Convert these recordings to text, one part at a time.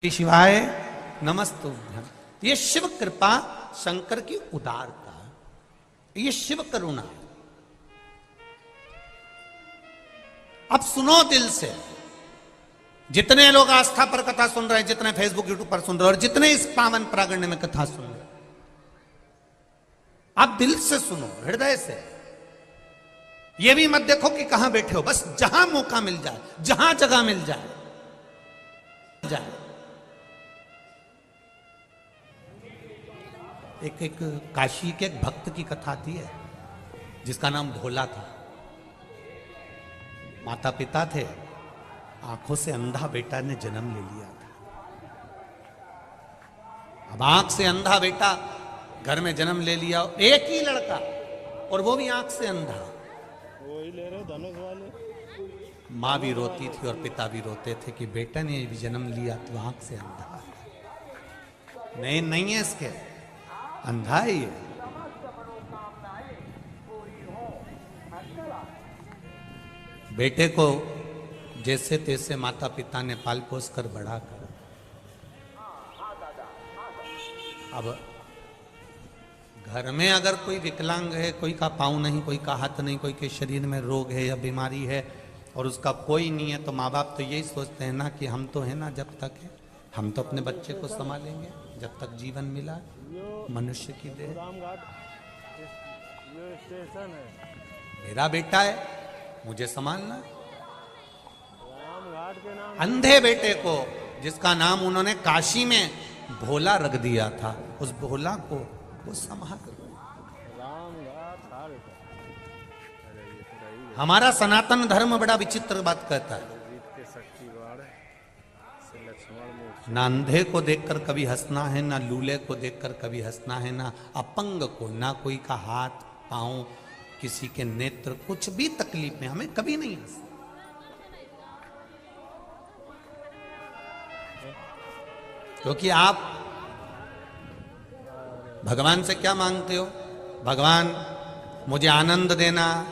शिवाय नमस्तुभ्यं। ये शिव कृपा, शंकर की उदारता, ये शिव करुणा। अब सुनो दिल से, जितने लोग आस्था पर कथा सुन रहे हैं, जितने फेसबुक यूट्यूब पर सुन रहे हैं और जितने इस पावन प्रागण्य में कथा सुन रहे हैं, आप दिल से सुनो, हृदय से। ये भी मत देखो कि कहां बैठे हो, बस जहां मौका मिल जाए, जहां जगह मिल जाए। एक काशी के एक भक्त की कथा आती है जिसका नाम भोला था। माता पिता थे, आंखों से अंधा बेटा ने जन्म ले लिया था। अब आंख से अंधा बेटा घर में जन्म ले लिया, एक ही लड़का, और वो भी आंख से अंधा। वही ले रहे धनुष वाले। माँ भी रोती थी और पिता भी रोते थे कि बेटा ने भी जन्म लिया तो आंख से अंधा। नहीं है इसके, अंधा ही है। बेटे को जैसे तैसे माता पिता ने पाल पोस कर बड़ा कर, अब घर में अगर कोई विकलांग है, कोई का पाँव नहीं, कोई का हाथ नहीं, कोई के शरीर में रोग है या बीमारी है और उसका कोई नहीं है, तो माँ बाप तो यही सोचते हैं ना कि हम तो है ना, जब तक है हम तो अपने बच्चे को संभालेंगे, जब तक जीवन मिला मनुष्य की देह। रामघाट ये स्टेशन है, मेरा बेटा है, मुझे संभालना। रामघाट के नाम अंधे बेटे को, जिसका नाम उन्होंने काशी में भोला रख दिया था, उस भोला को वो संभाल। रामघाट हाल है। हमारा सनातन धर्म बड़ा विचित्र बात कहता है, ना अंधे को देखकर कभी हंसना है, ना लूले को देखकर कभी हंसना है, ना अपंग को, ना कोई का हाथ पांव, किसी के नेत्र, कुछ भी तकलीफ में हमें कभी नहीं हंसना। क्योंकि आप भगवान से क्या मांगते हो? भगवान मुझे आनंद देना,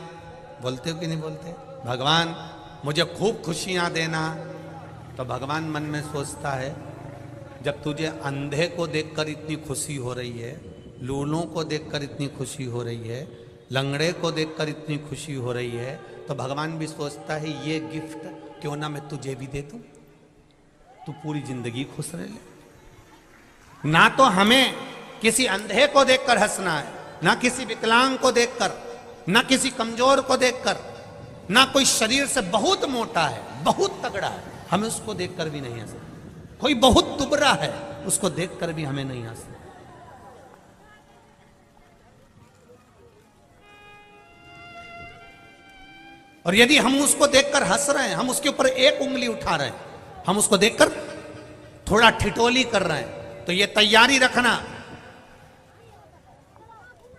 बोलते हो कि नहीं बोलते? भगवान मुझे खूब खुशियां देना। तो भगवान मन में सोचता है, जब तुझे अंधे को देखकर इतनी खुशी हो रही है, लूलों को देखकर इतनी खुशी हो रही है, लंगड़े को देखकर इतनी खुशी हो रही है, तो भगवान भी सोचता है ये गिफ्ट क्यों ना मैं तुझे भी दे दूं, तू पूरी जिंदगी खुश रह ले। ना तो हमें किसी अंधे को देखकर हंसना है, ना किसी विकलांग को देखकर, ना किसी कमजोर को देखकर, ना कोई शरीर से बहुत मोटा है, बहुत तगड़ा है, हमें उसको देखकर भी नहीं हंसना। कोई बहुत दुबरा है, उसको देखकर भी हमें नहीं हंसना। और यदि हम उसको देखकर हंस रहे हैं, हम उसके ऊपर एक उंगली उठा रहे हैं, हम उसको देखकर थोड़ा ठिठोली कर रहे हैं, तो ये तैयारी रखना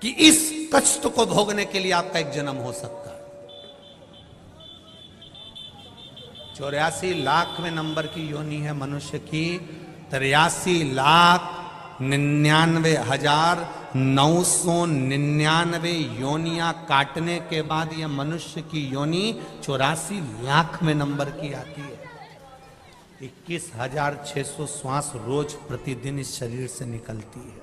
कि इस कष्ट को भोगने के लिए आपका एक जन्म हो सकता है। 84 लाखवें नंबर की योनि है मनुष्य की। 83,99,999 योनियां काटने के बाद यह मनुष्य की योनि 84 लाखवें नंबर की आती है। 21,600 श्वास रोज प्रतिदिन इस शरीर से निकलती है।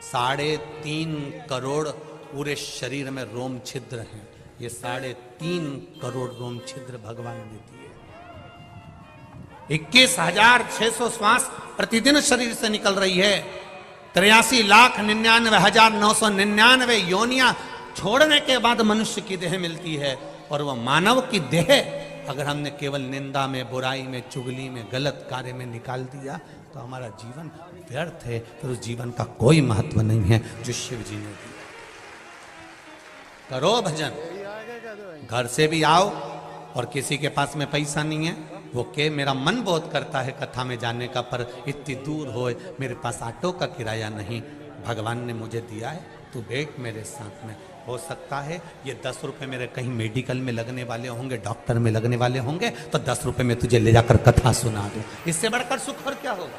3.5 करोड़ पूरे शरीर में रोम छिद्र हैं। ये 3.5 करोड़ रोम छिद्र भगवान ने दिए। 21,600 श्वास प्रतिदिन शरीर से निकल रही है। 83,99,999 योनियां छोड़ने के बाद मनुष्य की देह मिलती है। और वह मानव की देह अगर हमने केवल निंदा में, बुराई में, चुगली में, गलत कार्य में निकाल दिया तो हमारा जीवन व्यर्थ है, फिर उस जीवन का कोई महत्व नहीं है जो शिव जी ने दिया। करो भजन, घर से भी आओ, और किसी के पास में पैसा नहीं है, वो के मेरा मन बहुत करता है कथा में जाने का, पर इतनी दूर हो, मेरे पास ऑटो का किराया नहीं, भगवान ने मुझे दिया है, तू बैठ मेरे साथ में। हो सकता है ये 10 रुपए मेरे कहीं मेडिकल में लगने वाले होंगे, डॉक्टर में लगने वाले होंगे, तो 10 रुपए में तुझे ले जाकर कथा सुना दूं। इससे बढ़कर सुख और क्या होगा?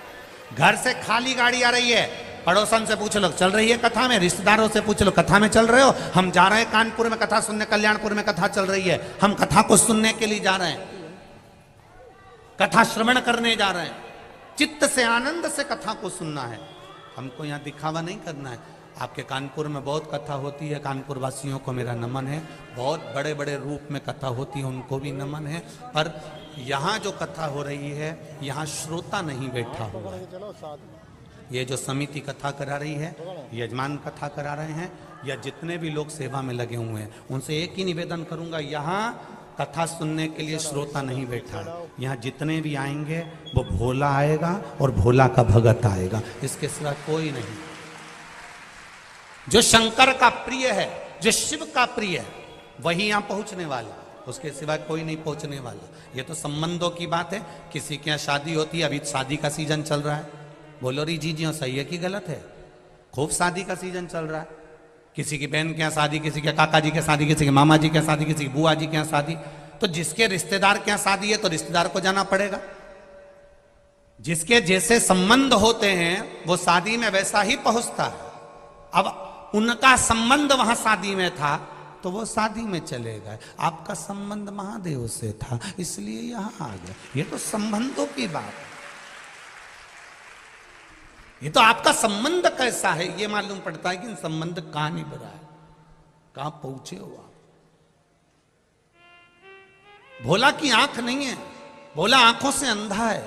घर से खाली गाड़ी आ रही है, पड़ोसन से पूछ लो चल रही है कथा में, रिश्तेदारों से पूछ लो कथा में चल रहे हो, हम जा रहे हैं कानपुर में कथा सुनने, कल्याणपुर में कथा चल रही है, हम कथा को सुनने के लिए जा रहे हैं, कथा श्रवण करने जा रहे हैं। चित्त से आनंद से कथा को सुनना है। हमको यहाँ दिखावा नहीं करना है। आपके कानपुर में बहुत कथा होती है, कानपुर वासियों को मेरा नमन है। बहुत बड़े बड़े रूप में कथा होती है, उनको भी नमन है। पर यहाँ जो कथा हो रही है, यहाँ श्रोता नहीं बैठा हुआ है। चलो साथ में। ये जो समिति कथा करा रही है, यजमान कथा करा रहे हैं, या जितने भी लोग सेवा में लगे हुए हैं, उनसे एक ही निवेदन करूंगा, यहाँ कथा सुनने के लिए श्रोता नहीं बैठा है। यहाँ जितने भी आएंगे वो भोला आएगा और भोला का भगत आएगा, इसके सिवा कोई नहीं। जो शंकर का प्रिय है, जो शिव का प्रिय है, वही यहाँ पहुंचने वाला, उसके सिवा कोई नहीं पहुंचने वाला। ये तो संबंधों की बात है। किसी के यहाँ शादी होती है, अभी शादी का सीजन चल रहा है, बोलो री जी सही है कि गलत है? खूब शादी का सीजन चल रहा है। किसी की बहन के यहाँ शादी, किसी के काका जी के शादी, किसी के मामा जी के यहाँ शादी, किसी की बुआ जी के यहाँ शादी। तो जिसके रिश्तेदार के यहाँ शादी है तो रिश्तेदार को जाना पड़ेगा। जिसके जैसे संबंध होते हैं वो शादी में वैसा ही पहुंचता है। अब उनका संबंध वहां शादी में था तो वो शादी में चले गए। आपका संबंध महादेव से था इसलिए यहां आ गए। ये तो संबंधों की बात है। ये तो आपका संबंध कैसा है ये मालूम पड़ता है कि संबंध कहां निभा है, कहां पहुंचे हो आप। भोला की आंख नहीं है, भोला आंखों से अंधा है।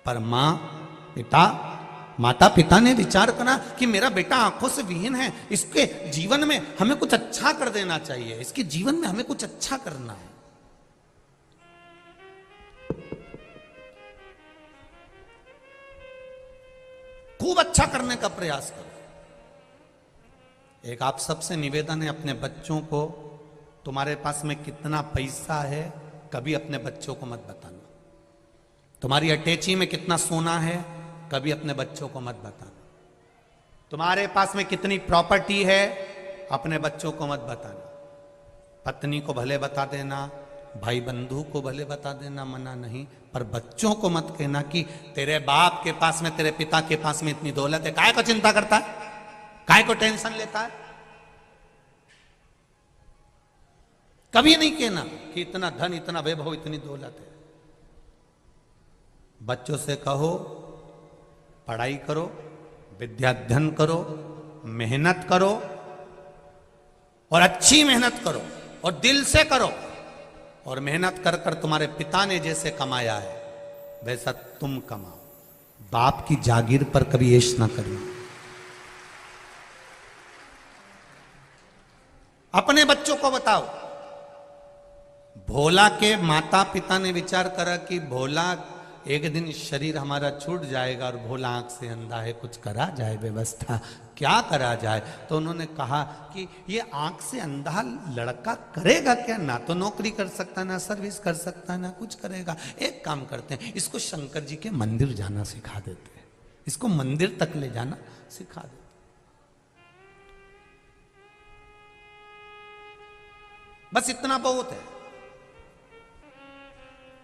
पर माता पिता ने विचार करा कि मेरा बेटा आंखों से विहीन है, इसके जीवन में हमें कुछ अच्छा कर देना चाहिए, इसके जीवन में हमें कुछ अच्छा करना है। खूब अच्छा करने का प्रयास करो। एक आप सबसे निवेदन है, अपने बच्चों को, तुम्हारे पास में कितना पैसा है कभी अपने बच्चों को मत बताना। तुम्हारी अटैची में कितना सोना है कभी अपने बच्चों को मत बताना। तुम्हारे पास में कितनी प्रॉपर्टी है अपने बच्चों को मत बताना। पत्नी को भले बता देना, भाई बंधु को भले बता देना, मना नहीं, पर बच्चों को मत कहना कि तेरे बाप के पास में, तेरे पिता के पास में इतनी दौलत है। काय को चिंता करता है, काय को टेंशन लेता है। कभी नहीं कहना कि इतना धन, इतना वैभव, इतनी दौलत है। बच्चों से कहो पढ़ाई करो, विद्याध्ययन करो, मेहनत करो और अच्छी मेहनत करो और दिल से करो। और मेहनत कर कर तुम्हारे पिता ने जैसे कमाया है वैसा तुम कमाओ। बाप की जागीर पर कभी ऐश ना करना। अपने बच्चों को बताओ। भोला के माता पिता ने विचार करा कि भोला एक दिन शरीर हमारा छूट जाएगा और भोला आंख से अंधा है, कुछ करा जाए व्यवस्था, क्या करा जाए। तो उन्होंने कहा कि ये आंख से अंधा लड़का करेगा क्या? ना तो नौकरी कर सकता, ना सर्विस कर सकता, ना कुछ करेगा। एक काम करते हैं, इसको शंकर जी के मंदिर जाना सिखा देते हैं, इसको मंदिर तक ले जाना सिखा देते। बस इतना बहुत है।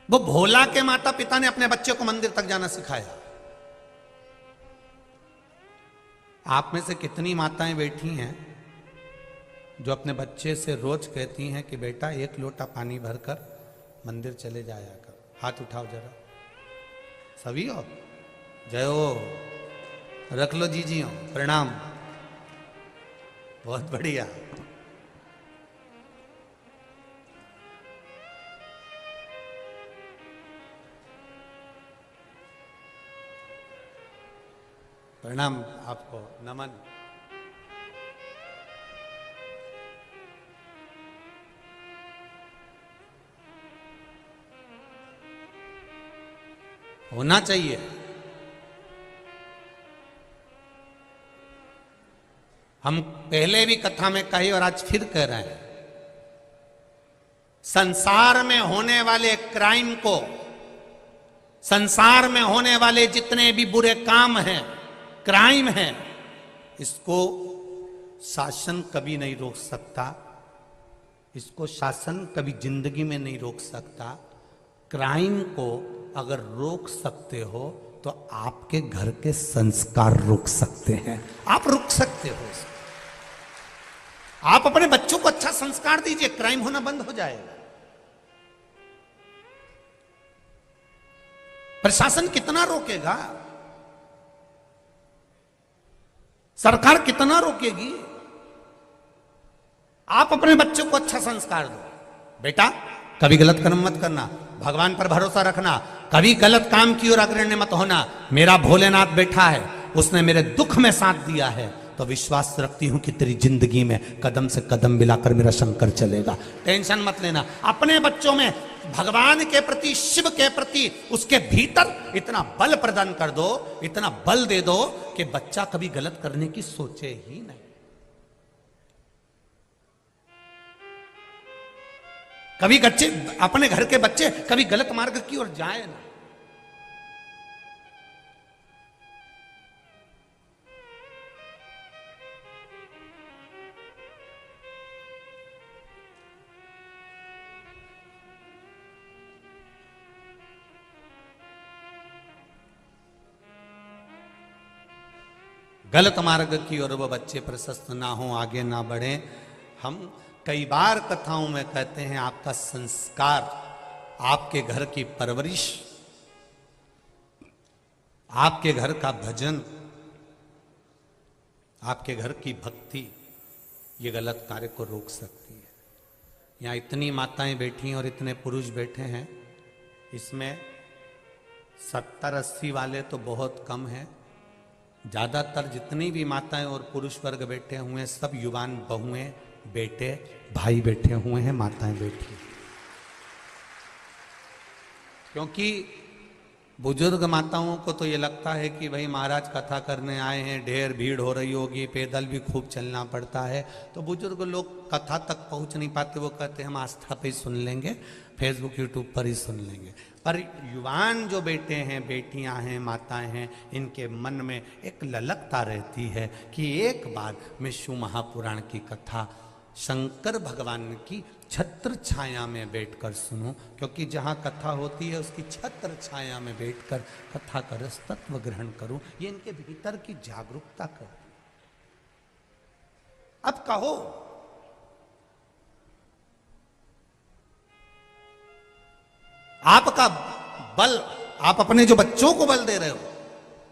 वो भोला के माता पिता ने अपने बच्चे को मंदिर तक जाना सिखाया। आप में से कितनी माताएं बैठी हैं जो अपने बच्चे से रोज कहती हैं कि बेटा एक लोटा पानी भरकर मंदिर चले जाया कर। हाथ उठाओ जरा। सभी हो? जय हो। रख लो जी हो। प्रणाम। बहुत बढ़िया। प्रणाम आपको, नमन। होना चाहिए। हम पहले भी कथा में कहे और आज फिर कह रहे हैं, संसार में होने वाले क्राइम को, संसार में होने वाले जितने भी बुरे काम हैं, क्राइम है, इसको शासन कभी नहीं रोक सकता। इसको शासन कभी जिंदगी में नहीं रोक सकता। क्राइम को अगर रोक सकते हो तो आपके घर के संस्कार रोक सकते हैं। आप रोक सकते हो इसको। आप अपने बच्चों को अच्छा संस्कार दीजिए, क्राइम होना बंद हो जाएगा। प्रशासन कितना रोकेगा, सरकार कितना रोकेगी। आप अपने बच्चों को अच्छा संस्कार दो, बेटा कभी गलत कर्म मत करना, भगवान पर भरोसा रखना, कभी गलत काम की ओर अग्रणी मत होना। मेरा भोलेनाथ बैठा है, उसने मेरे दुख में साथ दिया है, तो विश्वास रखती हूं कि तेरी जिंदगी में कदम से कदम मिलाकर मेरा शंकर चलेगा। टेंशन मत लेना। अपने बच्चों में भगवान के प्रति, शिव के प्रति, उसके भीतर इतना बल प्रदान कर दो, इतना बल दे दो कि बच्चा कभी गलत करने की सोचे ही नहीं। कभी बच्चे, अपने घर के बच्चे कभी गलत मार्ग की ओर जाए ना। गलत मार्ग की ओर वो बच्चे प्रशस्त ना हो, आगे ना बढ़े। हम कई बार कथाओं में कहते हैं आपका संस्कार, आपके घर की परवरिश, आपके घर का भजन, आपके घर की भक्ति, ये गलत कार्य को रोक सकती है। यहाँ इतनी माताएं बैठी हैं और इतने पुरुष बैठे हैं, इसमें 70-80 वाले तो बहुत कम हैं। ज्यादातर जितनी भी माताएं और पुरुष वर्ग बैठे हुए हैं, सब युवान बहुएं, बेटे, भाई बैठे हुए हैं, माताएं बैठी। क्योंकि बुजुर्ग माताओं को तो ये लगता है कि भाई महाराज कथा करने आए हैं, ढेर भीड़ हो रही होगी, पैदल भी खूब चलना पड़ता है, तो बुजुर्ग लोग कथा तक पहुंच नहीं पाते। वो कहते हैं हम आस्था पे ही सुन लेंगे, फेसबुक यूट्यूब पर ही सुन लेंगे। पर युवान जो बेटे हैं, बेटियां हैं, माताएं हैं, इनके मन में एक ललकता रहती है कि एक बार मैं शिव महापुराण की कथा शंकर भगवान की छत्र छाया में बैठकर सुनूं। क्योंकि जहां कथा होती है उसकी छत्र छाया में बैठकर कथा का रस तत्व ग्रहण करूं, ये इनके भीतर की जागरूकता करती। अब कहो, आपका बल, आप अपने जो बच्चों को बल दे रहे हो,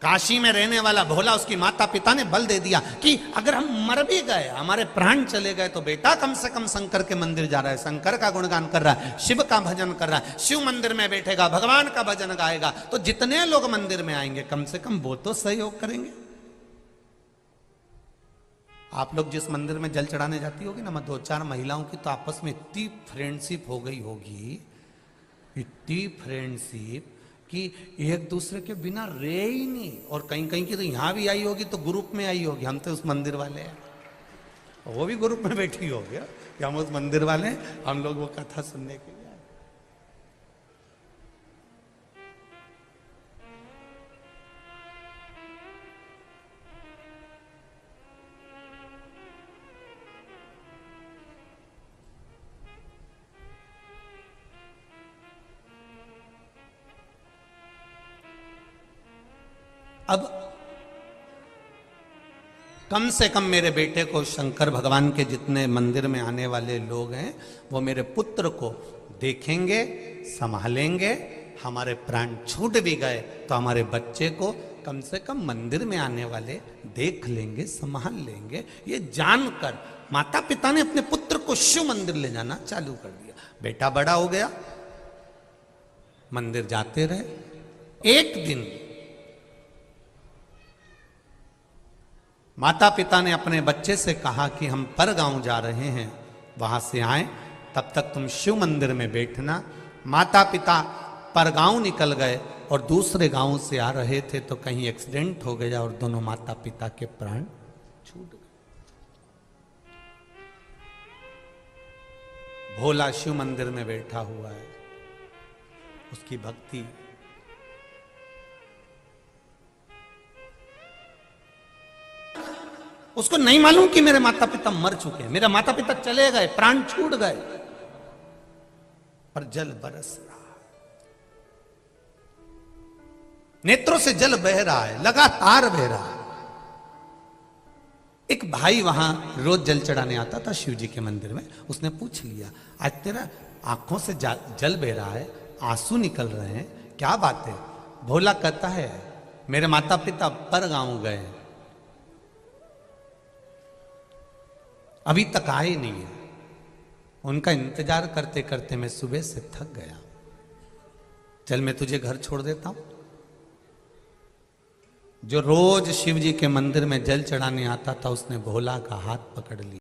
काशी में रहने वाला भोला, उसकी माता पिता ने बल दे दिया कि अगर हम मर भी गए, हमारे प्राण चले गए, तो बेटा कम से कम शंकर के मंदिर जा रहा है, शंकर का गुणगान कर रहा है, शिव का भजन कर रहा है, शिव मंदिर में बैठेगा, भगवान का भजन गाएगा, तो जितने लोग मंदिर में आएंगे कम से कम वो तो सहयोग करेंगे। आप लोग जिस मंदिर में जल चढ़ाने जाती होगी ना, 2-4 महिलाओं की तो आपस में इतनी फ्रेंडशिप हो गई होगी, इतनी फ्रेंडशिप कि एक दूसरे के बिना रहे ही नहीं। और कहीं कहीं की तो यहां भी आई होगी तो ग्रुप में आई होगी, हम तो उस मंदिर वाले हैं, वो भी ग्रुप में बैठी होगी कि हम उस मंदिर वाले हैं, हम लोग वो कथा सुनने के लिए। अब कम से कम मेरे बेटे को, शंकर भगवान के जितने मंदिर में आने वाले लोग हैं, वो मेरे पुत्र को देखेंगे, संभालेंगे। हमारे प्राण छूट भी गए तो हमारे बच्चे को कम से कम मंदिर में आने वाले देख लेंगे, संभाल लेंगे। ये जानकर माता पिता ने अपने पुत्र को शिव मंदिर ले जाना चालू कर दिया। बेटा बड़ा हो गया, मंदिर जाते रहे। एक दिन माता पिता ने अपने बच्चे से कहा कि हम पर गांव जा रहे हैं, वहां से आए, तब तक तुम शिव मंदिर में बैठना। माता पिता पर गांव निकल गए और दूसरे गांव से आ रहे थे तो कहीं एक्सीडेंट हो गया और दोनों माता पिता के प्राण छूट गए। भोला शिव मंदिर में बैठा हुआ है, उसकी भक्ति, उसको नहीं मालूम कि मेरे माता पिता मर चुके हैं, मेरे माता पिता चले गए, प्राण छूट गए, पर जल बरस रहा है, नेत्रों से जल बह रहा है, लगातार बह रहा है। एक भाई वहां रोज जल चढ़ाने आता था शिव जी के मंदिर में, उसने पूछ लिया, आज तेरा आंखों से जल बह रहा है, आंसू निकल रहे हैं, क्या बात है? भोला कहता है मेरे माता पिता पर गांव गए, अभी तक आए नहीं है। उनका इंतजार करते करते मैं सुबह से थक गया, चल मैं तुझे घर छोड़ देता हूं। जो रोज शिव जी के मंदिर में जल चढ़ाने आता था, उसने भोला का हाथ पकड़ लिया।